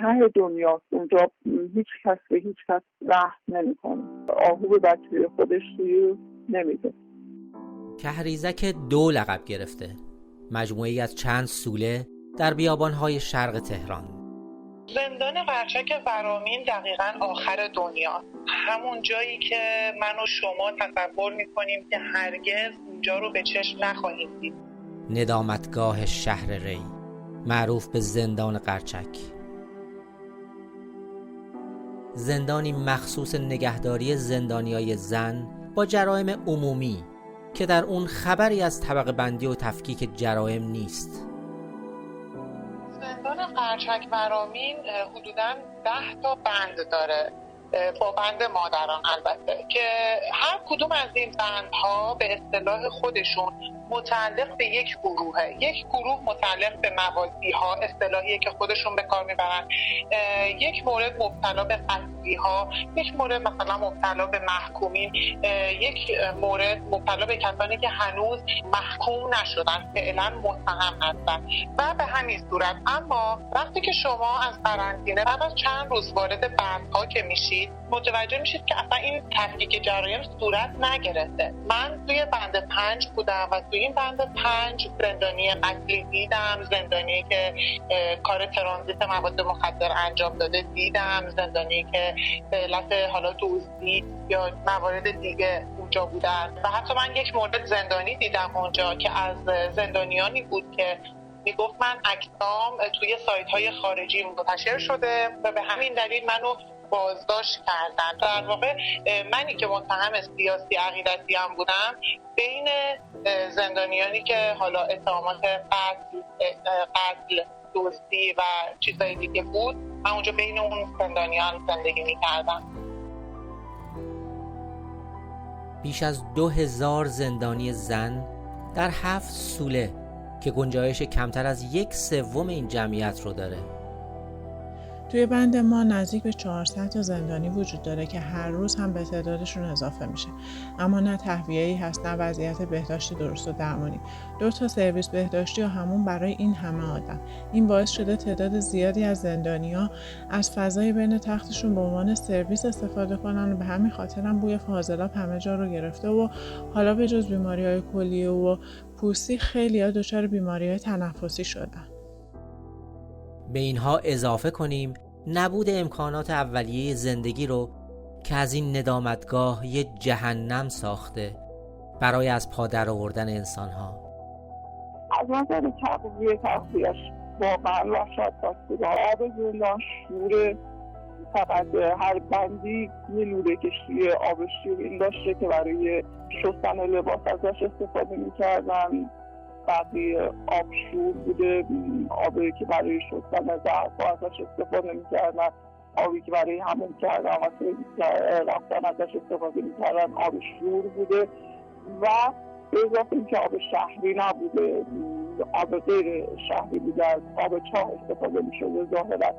ته دنیاست، اونجا هیچ کس به هیچ کس رحم نمیکنه، آهو به بچه خودش سوی نمیده. کهریزک 2 لقب گرفته، مجموعه‌ای از چند سوله در بیابان‌های شرق تهران. زندان قرچک ورامین دقیقاً آخر دنیا، همون جایی که من و شما تصور میکنیم که هرگز اونجا رو به چشم نخواهیم دید. ندامتگاه شهر ری، معروف به زندان قرچک، زندانی مخصوص نگهداری زندانیای زن با جرایم عمومی که در اون خبری از طبقه بندی و تفکیک جرایم نیست. زندان قرچک ورامین حدوداً 10 تا بند داره، با بند مادران البته، که هر کدوم از این بندها به اصطلاح خودشون متعلق به یک گروهه. یک گروه متعلق به موادی ها، اصطلاحیه که خودشون به کار میبرن. یک مورد مبتلا به قتلی ها، یک مورد مثلا مبتلا به محکومین، یک مورد مبتلا به کسانی که هنوز محکوم نشدن، فعلا متهم هستن و به همین صورت. اما وقتی که شما از قرنطینه بعد از چند روز وارد بندها که میشید، متوجه میشید که اصلا این تفکیک جرایم صورت نگرفته. من توی بند 5 بودم و توی این بند 5 زندانی قتلی دیدم، زندانی که کار ترانزیت مواد مخدر انجام داده دیدم، زندانی که به علت حالا دزدی یا موارد دیگه اونجا بودن و حتی من یک مورد زندانی دیدم اونجا که از زندانیانی بود که میگفت من عکسام توی سایت‌های خارجی منتشر شده و به همین دلیل منو بازداشت کردن. در واقع منی که متهم سیاسی عقیدتی هم بودم، بین زندانیانی که حالا اتهامات قتل، دزدی و چیزهای دیگه بود، من اونجا بین اون زندانیان زندگی می‌کردم. بیش از 2000 زندانی زن در 7 سوله که گنجایش کمتر از 1/3 این جمعیت رو داره. توی بند ما نزدیک به 400 تا زندانی وجود داره که هر روز هم به تعدادشون اضافه میشه، اما نه تهویه‌ای هست نه وضعیت بهداشت درست و درمانی. 2 تا سرویس بهداشتی و همون برای این همه آدم. این باعث شده تعداد زیادی از زندانی‌ها از فضای بین تختشون به عنوان سرویس استفاده کنن و به همین خاطر هم بوی فاضلاب همه جا رو گرفته و حالا به جز بیماری‌های کلیه و پوستی خیلی‌ها دچار بیماری‌های تنفسی شدن. به اینها اضافه کنیم نبود امکانات اولیه زندگی رو که از این ندامتگاه یه جهنم ساخته برای از پا در آوردن انسان‌ها. از نظر تغذیه‌اش واقعا وحشتناک بود. آب زندان شور، فقط هر بندی یه لوله کشی آب شیرین داشته که برای شستن لباس ازش استفاده می‌کردن. بقیه آب شور بوده، آبی که برای شستن ظرف‌ها ازش استفاده می‌کردن، آبی که برای حموم کردن و رفتن ازش استفاده می‌کردن آب شور بوده و به اضافه اینکه آب شهری نبوده، آب غیر شهری بوده، از آب چاه استفاده می‌شده ظاهراً.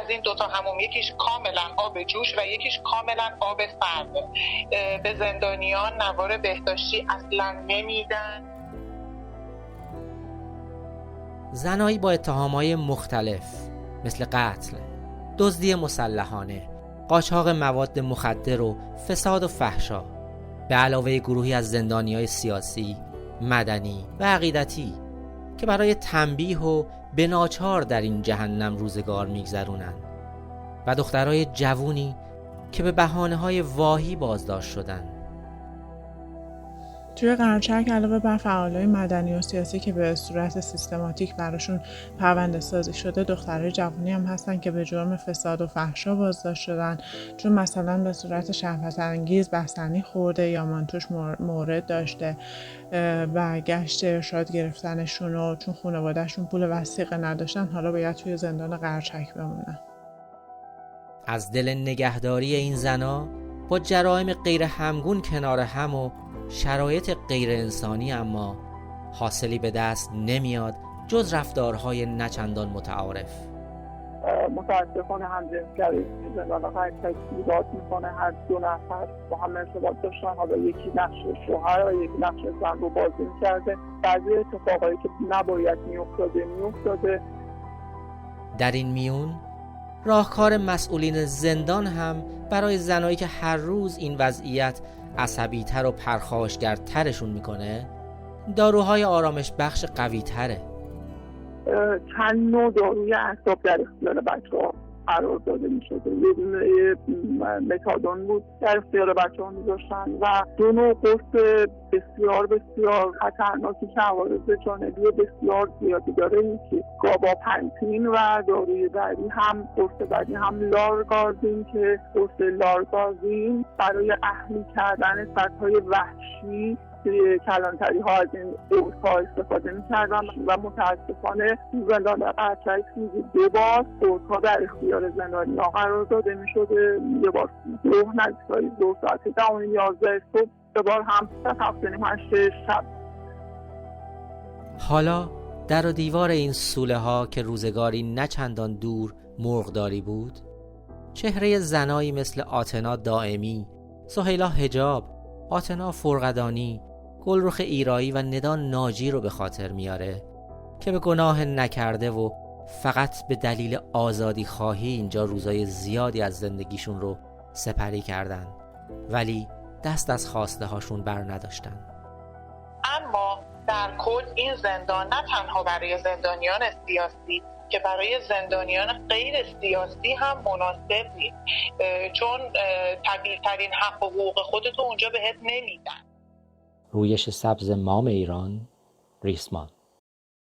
از این 2 تا حموم یکیش کاملا آب جوش و یکیش کاملا آب سرد. به زندانیان نوار بهداشتی اصلا نمیدن. زنایی با اتهامهای مختلف مثل قتل، دزدی مسلحانه، قاچاق مواد مخدر و فساد و فحشا، به علاوه گروهی از زندانیای سیاسی، مدنی و عقیدتی که برای تنبیه و به ناچار در این جهنم روزگار میگذرونن و دخترای جوونی که به بهانه‌های واهی بازداشت شدن. توی قرچک علاوه بر فعالای مدنی و سیاسی که به صورت سیستماتیک براشون پرونده سازی شده، دخترای جوانی هم هستن که به جرم فساد و فحشا بازداشت شدن، چون مثلا به صورت شهوت انگیز بستنی خورده یا مانتوش مورد داشته و گشت ارشاد گرفتنشون و چون خانواده‌شون پول وثیقه نداشتن حالا باید توی زندان قرچک بمونن. از دل نگهداری این زنا با جرایم غیر همگون کنار هم و شرایط غیر انسانی اما حاصلی به دست نمیاد جز رفتارهای نچندان متعارف. متاسفانه همجنسگری زندان قرچک ایجاد میکنه. هر 2 نفر با هم ارتباط داشتن، حالا یکی نقش شوهر و یکی نقش زن رو بازی میکرده. بعضی اتفاقایی که نباید میافتاده. در این میون راهکار مسئولین زندان هم برای زنایی که هر روز این وضعیت عصبی‌تر و پرخاشگرترشون میکنه داروهای آرامش بخش قوی تره. چند نوع داروی اعصاب در اختیار بچه‌ها قرار داده می‌شده. یه دونه متادون بود در اختیار بچه‌ها می‌ذاشتن و دو نوع قرص بسیار بسیار خطرناکی که عوارض جانبی بسیار زیادی داره، یکی گاباپنتین و داروی بعدی هم قرص بعدی هم لارگازین که قرص لارگازین برای اهلی کردن سگ‌های وحشی توی کلانتری ها از این قرص‌ها استفاده می‌کردن و متاسفانه زندان قطرک روزی 2 بار قرص‌ها در اختیار زندانی‌ها قرار داده می‌شده. یه بار ظهر نزدیکای 2 ساعت 10-11 صبح، یه بار هم 7:30 شب. حالا در و دیوار این سوله ها که روزگاری نه چندان دور مرغداری بود، چهره زنایی مثل آتنا دائمی، سهیلا حجاب، آتنا فرقدانی، گلرخ ایرایی و ندا ناجی رو به خاطر میاره که به گناه نکرده و فقط به دلیل آزادی خواهی اینجا روزای زیادی از زندگیشون رو سپری کردن ولی دست از خواسته هاشون بر نداشتن. اما در کل این زندان نه تنها برای زندانیان سیاسی که برای زندانیان غیر سیاسی هم مناسب نیست، چون طبیعی ترین حق و حقوق خودتو اونجا بهت نمیدن. رویش سبز مام ایران، ریسمان.